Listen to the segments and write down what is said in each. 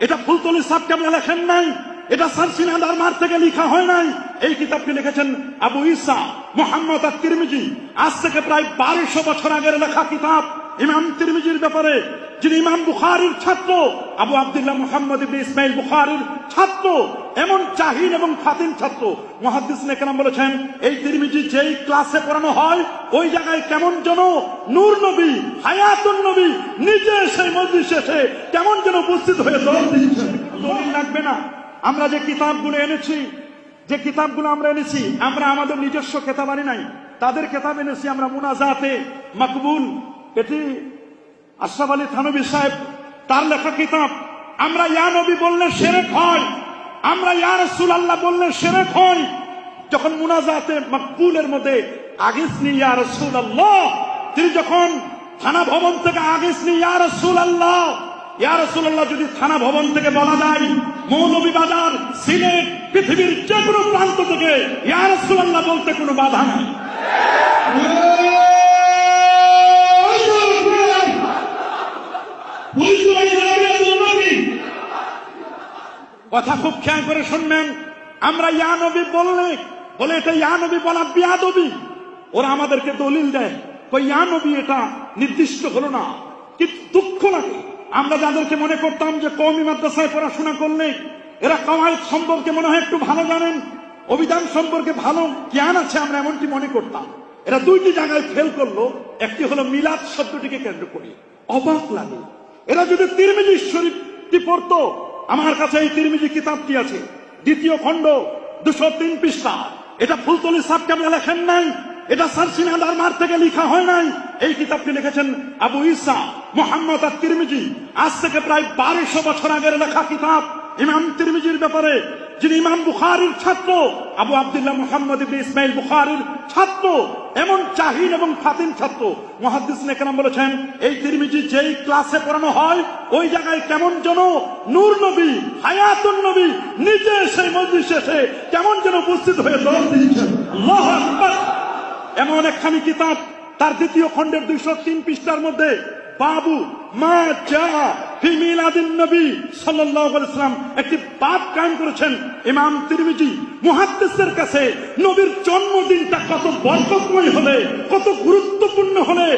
এটা ফুলতলি সাহেব কেমন লেখেন নাই, এটা সারসিনাদার মার থেকে লেখা হয় নাই। এই কিতাবটি লিখেছেন আবু ঈসা মুহাম্মদ আত-তিরমিজি। আজ থেকে প্রায় 1200 বছর আগের লেখা কিতাব ইমাম তিরমিজির ব্যাপারে, যিনি ইমাম বুখারীর ছাত্র, আবু আব্দুল্লাহ মুহাম্মদ ইবনে ইসমাইল বুখারীর ছাত্র, এমন জাহিল এবং ফাতিন ছাত্র। মুহাদ্দিসিনে কেরাম বলেছেন এই তিরমিজি যেই ক্লাসে পড়ানো হয় ওই জায়গায় কেমন যেন নূর নবী, হায়াতুন নবী নিজে সেই মজলিসে এসে কেমন যেন উপস্থিত হয়ে দলিল দিচ্ছেন। দলিল লাগবে না। আমরা যে কিতাবগুলো এনেছি, আমরা আমাদের নিজস্ব কিতাব আনি নাই, তাদের কিতাব এনেছি আমরা। মুনাজাতে মাকবুল, এটি আশরাফ আলী থানভী সাহেব তার লেখা কিতাব। আমরা ইয়া নবী বললে শিরক হয়, আমরা ইয়া রাসূলুল্লাহ বললে শিরক হয়। যখন মুনাজাতে মাকবুলের মধ্যে আগিসনি ইয়া রাসূলুল্লাহ, তিনি যখন থানা ভবন থেকে আগিসনি ইয়া রাসূলুল্লাহ, ইয়া রাসূলুল্লাহ যদি থানা ভবন থেকে বলা যায়, মৌলভীবাজার, সিলেট, পৃথিবীর যে কোনো প্রান্ত থেকে ইয়া রাসূলুল্লাহ বলতে কোনো বাধা নাই। কথা খুব খেয়াল করে শুনবেন। আমরা ইয়া নবী বলে এটা ইয়া নবী বলা বিয়াদবি। ওরা আমাদেরকে দলিল দেয়, কই ইয়া নবী এটা নির্দিষ্ট হলো না। কি দুঃখ লাগে, আমরা যাদেরকে মনে করতাম যে কওমি মাদ্রাসায় পড়াশোনা করলে এরা কওয়ায়েদ সম্পর্কে মনে হয় একটু ভালো জানেন, অভিধান সম্পর্কে ভালো জ্ঞান আছে, আমরা এমনটি মনে করতাম। এরা দুইটি জায়গায় ফেল করলো। একটি হলো মিলাদ শব্দটিকে কেন্দ্র করে। অবাক লাগে, এরা যদি তিরমিজি শরীফটি পড়তো, আমার কাছে এই তিরমিজি কিতাবটি আছে, 2য় খণ্ড 203 পৃষ্ঠা। এটা ফুলতলি সাহেব কেমন লেখেন নাই, এটা সারসিনাদার মার থেকে লেখা হয় নাই। এই কিতাবটি লিখেছেন আবু ঈসা মুহাম্মদ আত-তিরমিজি। আজ থেকে প্রায় 1200 বছর আগের লেখা কিতাব ইমাম তিরমিজির ব্যাপারে, যিনি ইমাম বুখারীর ছাত্র, আবু আব্দুল্লাহ মুহাম্মদ ইবনে ইসমাইল বুখারীর ছাত্র, এমন জাহিল এবং ফাতিন ছাত্র। মুহাদ্দিসিনে কেরাম বলেছেন এই তিরমিজি যেই ক্লাসে পড়ানো হয় ওই জায়গায় কেমন যেন নূর নবী, হায়াতুন নবী নিজে সেই মজলিসে এসে কেমন যেন উপস্থিত হয়ে দলিল দিচ্ছেন। আল্লাহু আকবার। এমন একখানি কিতাব, তার 2য় খণ্ডের 203 পৃষ্ঠার মধ্যে বাবু মা জা ফি মিলাদিন নবী সাল্লাল্লাহু আলাইহি ওয়াসাল্লাম একটি বাব কায়েম করেছেন ইমাম তিরমিজি। মুহাদ্দিসের কাছে নবীর জন্মদিনটা কত বরকতময় হলে, কত গুরুত্বপূর্ণ হলে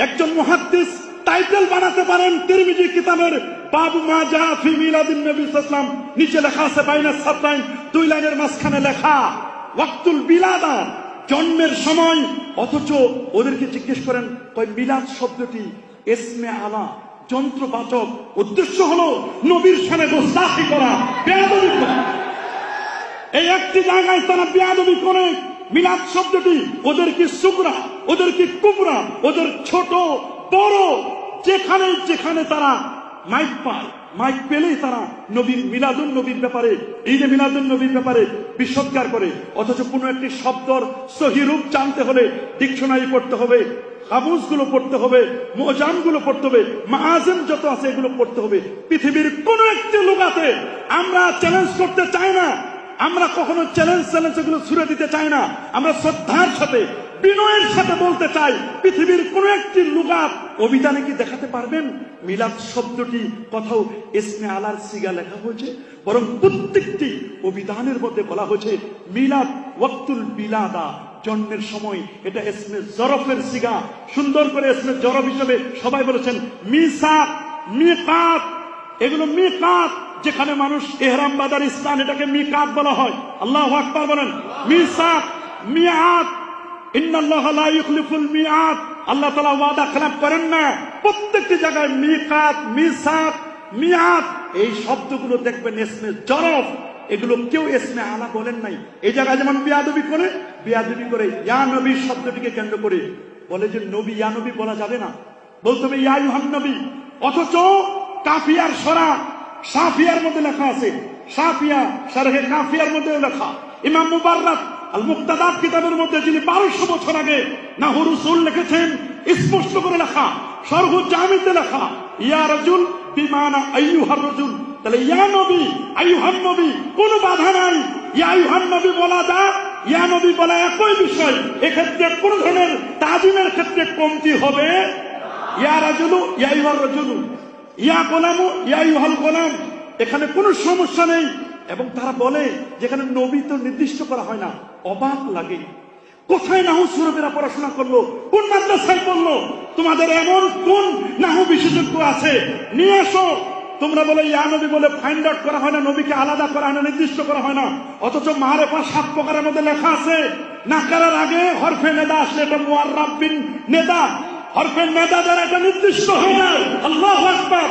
একজন মুহাদ্দিস টাইটেল বানাতে পারেন তিরমিজি কিতাবের বাবু মা জা ফি মিলাদিন নবী সাল্লাল্লাহু আলাইহি ওয়াসাল্লাম। নিচে লেখা আছে বাইনা সাতরাইন, 2 লাইনের মাঝখানে লেখা ওয়াক্তুল বিলাদা, জন্মের সময়। অথচ ওদেরকে জিজ্ঞেস করেন কই মিলাদ শব্দটি ইসমে আলা, যন্ত্রবাচক। উদ্দেশ্য হলো নবীর শানে গোস্তাখি করা, বেয়াদবি করা। এই একটি জায়গায় তারা বেয়াদবি করে। মিলাদ শব্দটি ওদের কি সুগরা, ওদের কি কুবরা, ওদের ছোট বড়, যেখানে যেখানে তারা মাইক পায়, মাইক পেলেই তারা নবীর মিলাদুন নবীর ব্যাপারে, ঈদে মিলাদুন নবীর ব্যাপারে বিশ্বজ্ঞার করে। অথচ কোনো একটি শব্দর সহি রূপ জানতে হলে ডিকশনারি পড়তে হবে, কামুসগুলো পড়তে হবে, মুজামগুলো পড়তে হবে, মাআজিম যত আছে এগুলো পড়তে হবে। পৃথিবীর কোন একটি লুগাতে আমরা চ্যালেঞ্জ করতে চাই না, আমরা কখনো চ্যালেঞ্জ এগুলো ছুড়ে দিতে চাই না। আমরা শ্রদ্ধার সাথে, বিনয়ের সাথে বলতে চাই, পৃথিবীর কোন একটি লুগাত অভিধানে কি দেখাতে পারবেন মিলাদ শব্দটি কোথাও ইসমে আলার সিগা লেখা হয়েছে? বরং প্রত্যেকটি অভিধানের মধ্যে বলা হয়েছে মিলাদ ওয়াক্তুল বিলাদা, জন্মের সময়। এটা ইসমে জরফের সিগা। সুন্দর করে ইসমে জরফ হিসেবে সবাই বলেছেন মিসাক, মিকাত। এগুলো মিকাত, যেখানে মানুষ ইহরাম বাঁধার স্থান, এটাকে মিকাত বলা হয়। আল্লাহু আকবার বলেন। মিসাক, মিআত, ইন্নাল্লাহা লা ইখলিফুল মিআত। আল্লাহ তাআলা ওয়াদা খেলাফ করেন না। প্রত্যেকটি জায়গায় মিকাত, মিসাক, মিআত এই শব্দগুলো দেখবেন ইসমে জরফ। এগুলো কেউ ইসমে আলা বলেন নাই। এই জায়গায় যেমন বিয়াদবি করে ইয়া নবী শব্দটিকে কেন্দ্র করে বলে যে নবী, ইয়া নবী বলা যাবে না, বলতে হবে ইয়া আইয়ুহান নবী। অথচ কাফিয়ার সরা সাফিয়ার মধ্যে লেখা আছে, সাফিয়া শারহে কাফিয়ার মধ্যে লেখা, ইমাম মুবাররাক আল মুক্তাদাত কিতাবের মধ্যে, যিনি 1200 বছর আগে নাহুর উসুল লিখেছেন, স্পষ্ট করে লেখা, শরহু জামিতে লেখা ইয়া রাজুল বিমানা আইয়ুহার রাজুল। তাহলে ইয়া নবী, আইয়ুহান নবী কোনো বাধা নাই। ইয়া আইয়ুহান নবী বলা যায়, ইয়া নবী বলা একই বিষয়। এক্ষেত্রে কোন ধরনের তাজিমের ক্ষেত্রে কমতি হবে? ইয়া রাজুলু, ইয়া আইয়ুহার রাজুলু, ইয়া গোলামু, ইয়া আইয়ুহাল গোলাম, এখানে কোনো সমস্যা নেই। এবং তারা বলে যেখানে নবী তো নির্দিষ্ট করা হয় না। অবাক লাগে, কোথায় নাহু সুরবেরা পড়াশোনা করলো, কোন মাদ্রাসায় পড়লো? তোমাদের এমন কোন নাহু বিশেষজ্ঞ আছে, নিয়ে আসো। তোমরা বলে ইয়া নবী বলে ফাইন্ড আউট করা হয় না, নবীকে আলাদা করা হয় না, নির্দিষ্ট করা হয় না। অথচ মারেফা 7 প্রকারের মধ্যে লেখা আছে নাকারার আগে হরফে নেদা আসলে এটা মুআররাব বিন নেদা, হরফে নেদা দ্বারা এটা নির্দিষ্ট হয় না। আল্লাহু আকবার।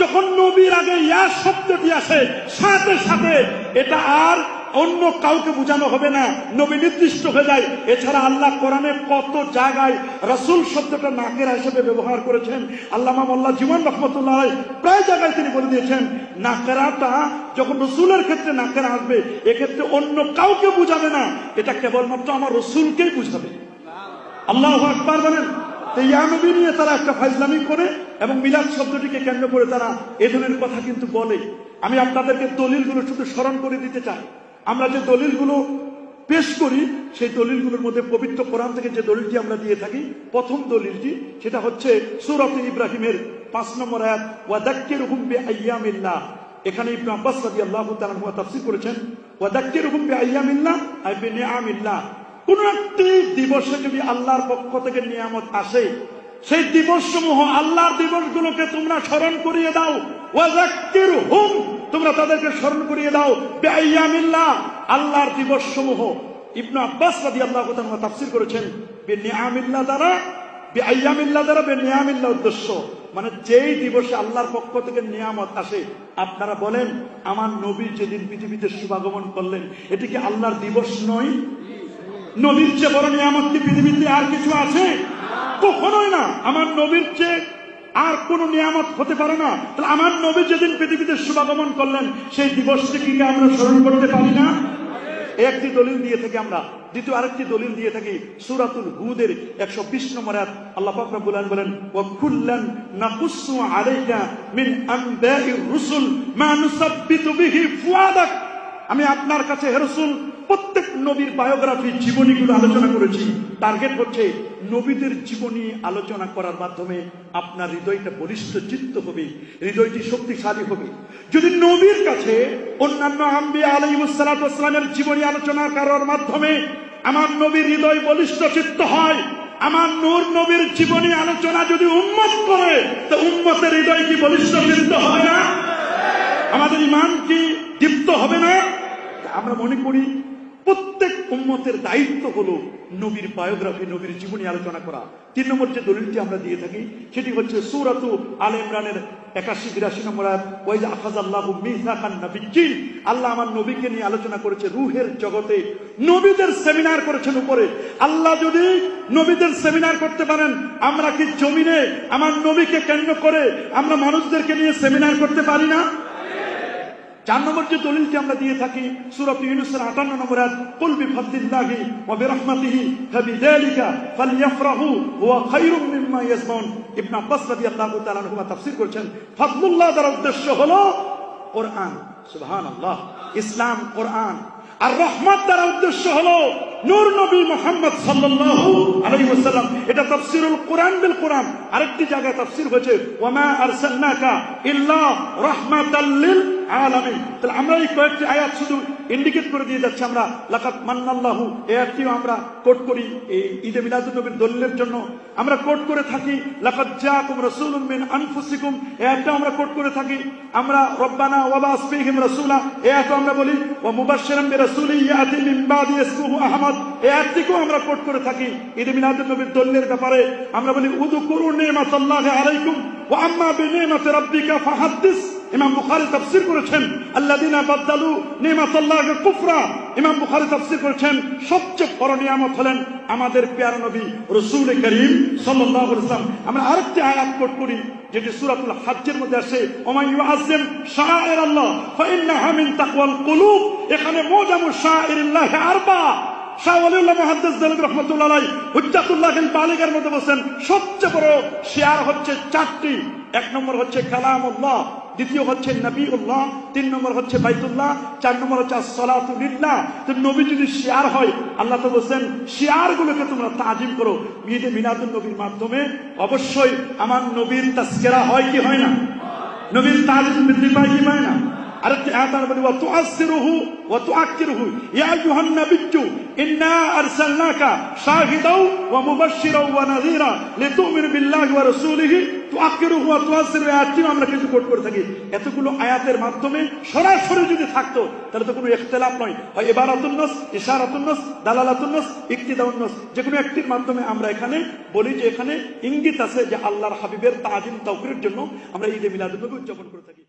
যখন নবীর আগে ইয়া শব্দটি আসে, সাথে সাথে এটা আর অন্য কাউকে বোঝানো হবে না, নবী নির্দিষ্ট হয়ে যায়। এছাড়া আল্লাহ কোরআনে কত জায়গায় রাসূল শব্দটা নাকেরা হিসেবে ব্যবহার করেছেন। আল্লামা মোল্লা জীবন রহমতুল্লাহ আলাইহি প্রায় জায়গায় তিনি বলে দিয়েছেন, নাকেরাটা যখন রসুলের ক্ষেত্রে নাকেরা আসবে, এক্ষেত্রে অন্য কাউকে বুঝাবে না, এটা কেবলমাত্র আমার রসুলকেই বুঝাবে। আল্লাহু আকবার বলেন। ইয়া নবী নিয়ে তারা একটা ফাইজলামি করে এবং মিলাদ শব্দটিকে কেন্দ্র করে তারা এ ধরনের কথা কিন্তু বলে। আমি আপনাদেরকে দলিলগুলো শুধু স্মরণ করে দিতে চাই। আমরা যে দলিলগুলো পেশ করি সেই দলিলগুলোর মধ্যে পবিত্র কোরআন থেকে যে দলিলটি আমরা দিয়ে থাকি, প্রথম দলিলটি সেটা হচ্ছে সূরা ইব্রাহিমের 5 নম্বর আয়াত, ওয়াদাক্কিরহুম বিআইয়ামিল্লাহ। এখানে ইবনে আব্বাস রাদিয়াল্লাহু তাআলা আনহু তাফসীর করেছেন, ওয়াদাক্কিরহুম বিআইয়ামিল্লাহ আই বিনিআমিল্লাহ। কোন একটি দিবসে যদি আল্লাহর পক্ষ থেকে নিয়ামত আসে, সেই দিবস সমূহ আল্লাহর দিবসগুলোকে তোমরা স্মরণ করিয়ে দাও। ওয়াযাক্কিরহুম, তোমরা তাদেরকে স্মরণ করিয়ে দাও বিআইয়ামিল্লাহ, আল্লাহর দিবস সমূহ। ইবনে আব্বাস রাদিয়াল্লাহু তাআলা তাফসীর করেছেন বিনিআমিল্লাহ দ্বারা, বিআইয়ামিল্লাহ দ্বারা বিনিআমিল্লাহ উদ্দেশ্য মানে যেই দিবসে আল্লাহর পক্ষ থেকে নিয়ামত আসে। আপনারা বলেন, আমার নবী যেদিন পৃথিবীতে শুভাগমন করলেন, এটি কি আল্লাহর দিবস নয়? নবীর চেয়ে বড় নিয়ামত কি পৃথিবীতে আর কিছু আছে? কখনোই না। আমার নবীর চেয়ে আর কোন নিয়ামত হতে পারে না। তাহলে আমার নবী যেদিন পৃথিবীতে শুভাগমন করলেন, সেই দিবসটিকে আমরা স্মরণ করতে পারি না? একটি দলিল দিয়ে থাকি আমরা। দ্বিতীয় আরেকটি দলিল দিয়ে থাকি সূরাতুল হুদের 120 নম্বর আয়াত। আল্লাহ পাক রব্বুল আলামিন বলেন, ওয়া কুল্লান নাকুসু আলাইকা মিন আনবাইর রুসুল মা নুসাব্বিতু বিহি ফুয়াদাক। আমি আপনার কাছে হে রাসূল প্রত্যেক নবীর বায়োগ্রাফি, জীবনীগুলো আলোচনা করেছি। টার্গেট হচ্ছে নবীদের জীবনী আলোচনা করার মাধ্যমে আপনার হৃদয়টা বলিষ্ঠ চিত্ত হবে, হৃদয়টি শক্তিশালী হবে। যদি নবীর কাছে অন্যান্য আম্বিয়া আলাইহিস সালাতু ওয়াস সালামের জীবনী আলোচনা করার মাধ্যমে আমার নবীর হৃদয় বলিষ্ঠ চিত্ত হয়, আমার নূর নবীর জীবনী আলোচনা যদি উম্মত করে, তো উম্মতের হৃদয় কি বলিষ্ঠ চিত্ত হবে না? আমাদের ঈমান কি দীপ্ত হবে না? আমরা মনে করি প্রত্যেক উম্মতের দায়িত্ব হলো নবীর বায়োগ্রাফি, নবীর জীবনী আলোচনা করা। 3 নম্বর যে দলিলটি আমরা দিয়ে থাকি সেটি হচ্ছে সূরাতু আল ইমরানের 81-82 নম্বর আয়াত, ওয়াইজা আখাযাল্লাহু মিসাকান নাবিয়্যিন। আল্লাহ আমার নবীকে নিয়ে আলোচনা করেছে রূহের জগতে, নবীদের সেমিনার করেছেন উপরে। আল্লাহ যদি নবীদের সেমিনার করতে পারেন, আমরা কি জমিনে আমার নবীকে কেন্দ্র করে আমরা মানুষদেরকে নিয়ে সেমিনার করতে পারি না? 4 নম্বর যে দলিলটি আমরা দিয়ে থাকি সূরা ইউনূসের 58 নম্বর আয়াত, কুল বিফাদলিল্লাহি ওয়া বিরাহমাতিহি ফাবিযালিকা ফালইফরাহু হুয়া খায়রুম মিম্মা ইয়াজমাউন। ইবনে আব্বাস রাদিয়াল্লাহু তাআলা আনহু তাফসীর করেছেন, ফাদলুল্লাহ দ্বারা উদ্দেশ্য হলো কোরআন। সুবহানাল্লাহ, ইসলাম, কোরআন। আর রহমত দ্বারা উদ্দেশ্য হলো নূর নবী মুহাম্মদ সাল্লাল্লাহু আলাইহি ওয়াসাল্লাম। এটা তাফসীরুল কোরআন বিল কোরআন। আরেকটি জায়গায় তাফসীর হয়েছে, ওয়া মা আরসালনাকা ইল্লা রাহমাতাল লিল আলামিন। তাহলে আমরা এই কয়েকটি আয়াত শুধু ইন্ডিকেট করে দিয়ে যাচ্ছি। আমরা লাকাদ মান্নাল্লাহু এই আয়াতটিও আমরা কোট করি এই ঈদে মিলাদুন নবীর দলিলের জন্য আমরা কোট করে থাকি। লাকাদ জাআকুম রাসূলুম মিন আনফুসিকুম এই আয়াতটা আমরা কোট করে থাকি। আমরা রব্বানা ওয়া বা'স ফীহিম রাসূলা এই আয়াতও আমরা বলি, ওয়া মুবাশশিরাম বিরাসূলিন ইয়াতি মিন বাদি ইসমুহু আহমদ এই আয়াতটিকেও আমরা কোট করে থাকি। ঈদে মিলাদুন নবীর দলিলের ব্যাপারে আমরা বলি, উযকুরু নি'মাতাল্লাহি আলাইকুম ওয়া আম্মা বিনি'মাতি রাব্বিকা ফাহাদ্দিস। ইমাম বুখারী তাফসীর করেছেন, আল্লাযীনা বাদদালু নি'মাতাল্লাহি কুফরা। ইমাম বুখারী তাফসীর করেছেন, সবচেয়ে বড় নিয়ামত হলেন আমাদের প্যারা নবী রাসূল করিম সাল্লাল্লাহু আলাইহি ওয়াসাল্লাম। আমরা আরেকটি আয়াত কোট করি যেটি সূরাতুল হজ্জের মধ্যে আসে, ওয়া ইউআযযিম শাআইরাল্লাহ ফাইন্নাহা মিন তাকওয়াল কুলুব। এখানে মুজামু শাআইরিল্লাহি আরবা। শাহ ওয়ালিউল্লাহ মুহাদ্দিস দেলবি রাহমাতুল্লাহ আলাইহি হুজ্জাতুল্লাহিল বালিগের মধ্যে বলেন, সবচেয়ে বড় শিয়ার হচ্ছে 4টি। 1 নম্বর হচ্ছে কালামুল্লাহ, দ্বিতীয় হচ্ছে নবীউল্লাহ, 3 নম্বর হচ্ছে বাইতুল্লাহ, 4 নম্বর হচ্ছে আসসালাতু লিল্লাহ। তো নবী যদি শিয়ার হয়, আল্লাহ তো বলেন শিয়ারগুলোকে তোমরা তাজিম করো। ঈদে মিলাদুন নবীর মাধ্যমে অবশ্যই আমার নবীর তাজকিরা হয় কি হয় না? নবীর তাজিম বৃদ্ধি পায় কি পায় না? আরেকটি আয়াত আমরা বলি ওয়া তুআসসিরুহু ওয়া তুআক্কিরুহু ইয়া আইয়ুহান নাবিয়্যু ইন্না আরসালনাকা শাহিদাও ওয়া মুবাশশিরাও ওয়া নাযীরা লিতু'মিনু বিল্লাহি ওয়া রাসূলিহি তুআক্কিরুহু ওয়া তুআসসিরুহু আয়াতটি আমরা কিছু কোট করে থাকি। এতগুলো আয়াতের মাধ্যমে সরাসরি যদি থাকতো তাহলে তো কোনো ইখতিলাফ নয়, হয় ইবারাতুন নাস, ইশারাতুন নাস, দালালাতুন নাস, ইক্তিদাউন নাস, যে কোনো একটির মাধ্যমে আমরা এখানে বলি যে এখানে ইঙ্গিত আছে যে আল্লাহর হাবিবের তাজিম তাওকীরের জন্য আমরা ঈদে মিলাদুন নবী উদযাপন করে থাকি।